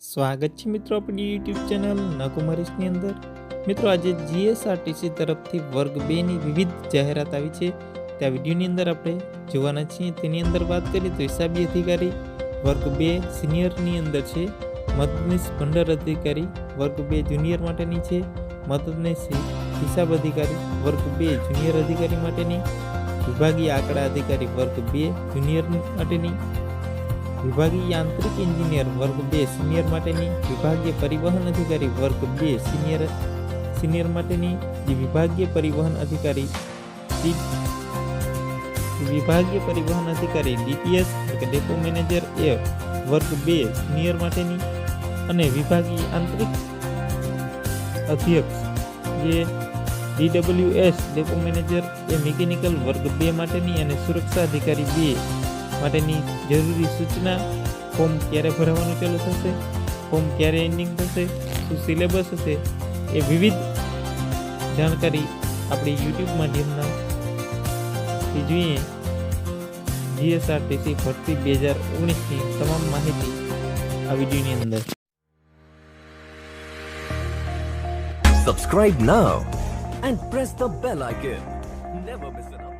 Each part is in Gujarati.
સ્વાગત છે મિત્રો આપણી યુટ્યુબ ચેનલ નકુમારીસની અંદર। મિત્રો આજે જીએસઆરટીસી તરફથી વર્ગ 2 ની વિવિધ જાહેરાત આવી છે, તે આ વિડીયોની અંદર આપણે જોવાના છીએ। તેની અંદર વાત કરીએ તો હિસાબી અધિકારી વર્ગ 2 સિનિયરની અંદર છે, મદદનીશ ભંડાર અધિકારી વર્ગ 2 જુનિયર માટેની છે, મદદનીશ હિસાબ અધિકારી વર્ગ 2 જુનિયર અધિકારી માટેની, વિભાગીય આંકડા અધિકારી વર્ગ 2 જુનિયર માટેની, વિભાગીય યાંત્રિક એન્જિનિયર વર્ગ 2 સિનિયર માટેની, વિભાગીય પરિવહન અધિકારી વર્ગ 2 સિનિયર માટેની, વિભાગીય પરિવહન અધિકારી ડીટીએસ એટલે ડેપો મેનેજર એ વર્ગ 2 સિનિયર માટેની, અને વિભાગીય આંતરિક અધ્યક્ષ જે DWS ડેપો મેનેજર એ મિકેનિકલ વર્ગ 2 માટેની, અને સુરક્ષા અધિકારી 2 માટેની જરૂરી સૂચના, ફોર્મ ક્યારે ભરવાનું ચાલુ થશે, ફોર્મ ક્યારે એન્ડિંગ થશે, શું સિલેબસ હશે, એ વિવિધ જાણકારી આપણી યુટ્યુબ માધ્યમથી જોઈએ। જીએસઆરટીસી ભરતી 2019ની તમામ માહિતી આ વિડીયોની અંદર। Subscribe now and press the bell icon. Never miss an update.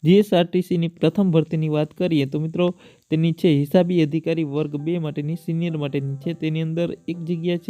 જીએસઆરટીસીની પ્રથમ ભરતીની વાત કરીએ તો મિત્રો તેની છે હિસાબી અધિકારી વર્ગ 2 માટેની સિનિયર માટેની છે। તેની અંદર એક જગ્યા છે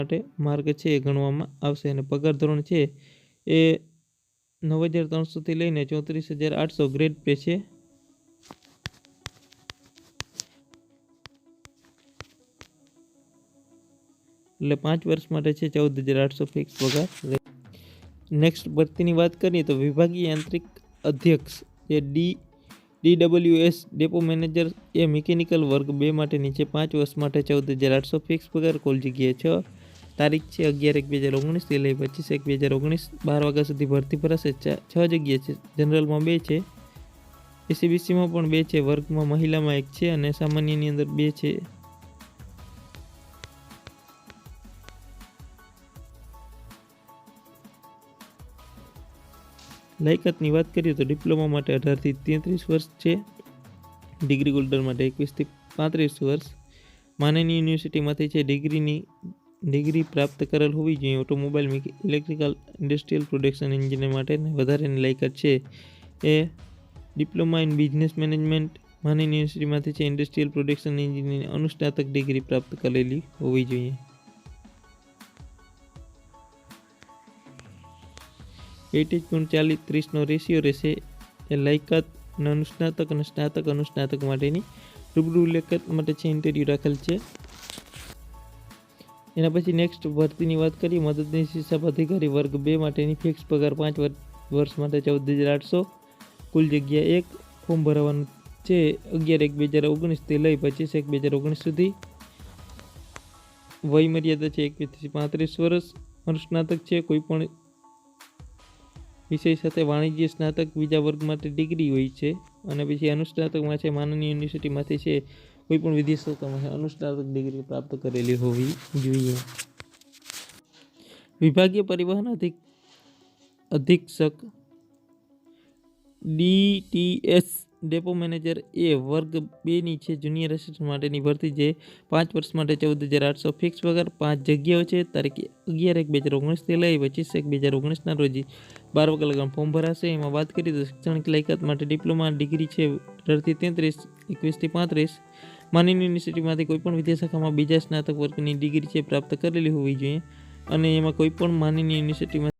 માટે માર્ક છે એ ગણવામાં આવશે અને પગાર ધોરણ છે એ 9,300થી લઈને 34,800 ગ્રેડ પે છે. એટલે 5 વર્ષ માટે છે 14,800 ફિક્સ પગાર. નેક્સ્ટ ભરતીની વાત કરીએ તો વિભાગીય યાંત્રિક અધ્યક્ષ જે DWS ડેપો મેનેજર એ મિકેનિકલ વર્ગ 2 માટેની છે. 5 વર્ષ માટે 14,800 ફિક્સ પગાર. કુલ જગ્યાએ 6. તારીખ છે 11/1/2019 થી લઈ 25/1/2019. 12 વાગ્યા સુધી ભરતી ભરાશે. 6 જગ્યા છે. જનરલમાં 2 છે, એસીબીસીમાં પણ 2 છે, વર્ગમાં મહિલામાં 1 છે અને સામાન્યની અંદર 2 છે. લાયકાતની વાત કરીએ તો ડિપ્લોમા માટે 18થી 33 વર્ષ છે. ડિગ્રી હોલ્ડર માટે 21થી 35 વર્ષ. માનનીય યુનિવર્સિટીમાંથી છે. ડિગ્રી પ્રાપ્ત કરેલ હોવી જોઈએ. Automobile, electrical, industrial production engineer માટે વધારેની લાયકાત છે એ ડિપ્લોમા ઇન બિઝનેસ મેનેજમેન્ટ માનનીય યુનિવર્સિટીમાંથી છે. ઇન્ડસ્ટ્રીયલ પ્રોડક્શન એન્જિનિયર અનુસ્નાતક ડિગ્રી પ્રાપ્ત કરેલી હોવી જોઈએ. 80:40:30 રેશિયો રહેશે. એ લાયકાત અનુસ્નાતક અને સ્નાતક અનુસ્નાતક માટેની રૂબરૂ મુલાકાત માટે છે ઇન્ટરવ્યૂ રાખેલ છે. એના પછી નેક્સ્ટ ભરતીની વાત કરીએ મદદનીશ હિસાબ અધિકારી વર્ગ 2 માટેની ફિક્સ પગાર 5 વર્ષ માટે 14,800. કુલ જગ્યા 1. ફોર્મ ભરવાનું છે 11/1/2019 થી લઈ 25/1/2019 સુધી. વય મર્યાદા છે 21થી 35 વર્ષ. અનુસ્નાતક છે. કોઈ પણ વિષય સાથે વાણિજ્ય સ્નાતક બીજા વર્ગ માટે ડિગ્રી હોય છે. અને પછી અનુસ્નાતકમાં છે માનનીય યુનિવર્સિટીમાંથી છે કોઈ પણ વિદ્યાશાખામાં અનુસ્નાતક ડિગ્રી પ્રાપ્ત કરેલી હોવી જોઈએ. વિભાગીય પરિવહન અધિક્ષક DTS ડેપો મેનેજર એ વર્ગ 2 ની છે. જુનિયર અસિસ્ટન્ટ માટેની ભરતી છે. 5 વર્ષ માટે 14,800 ફિક્સ પગાર. 5 જગ્યાઓ છે. તારીખ 11/1/2019 થી લઈ 25/1/2019 ના રોજ 12 વાગ્યા લગન ફોર્મ ભરાશે. એમાં વાત કરીએ તો શૈક્ષણિક લાયકાત માટે ડિપ્લોમા ડિગ્રી છે 18થી 33, 21થી 35. માનનીય યુનિવર્સિટીમાંથી કોઈપણ વિદ્યાશાખામાં બીજા સ્નાતક વર્ગની ડિગ્રી છે પ્રાપ્ત કરેલી હોવી જોઈએ અને એમાં કોઈ પણ માનનીય યુનિવર્સિટીમાં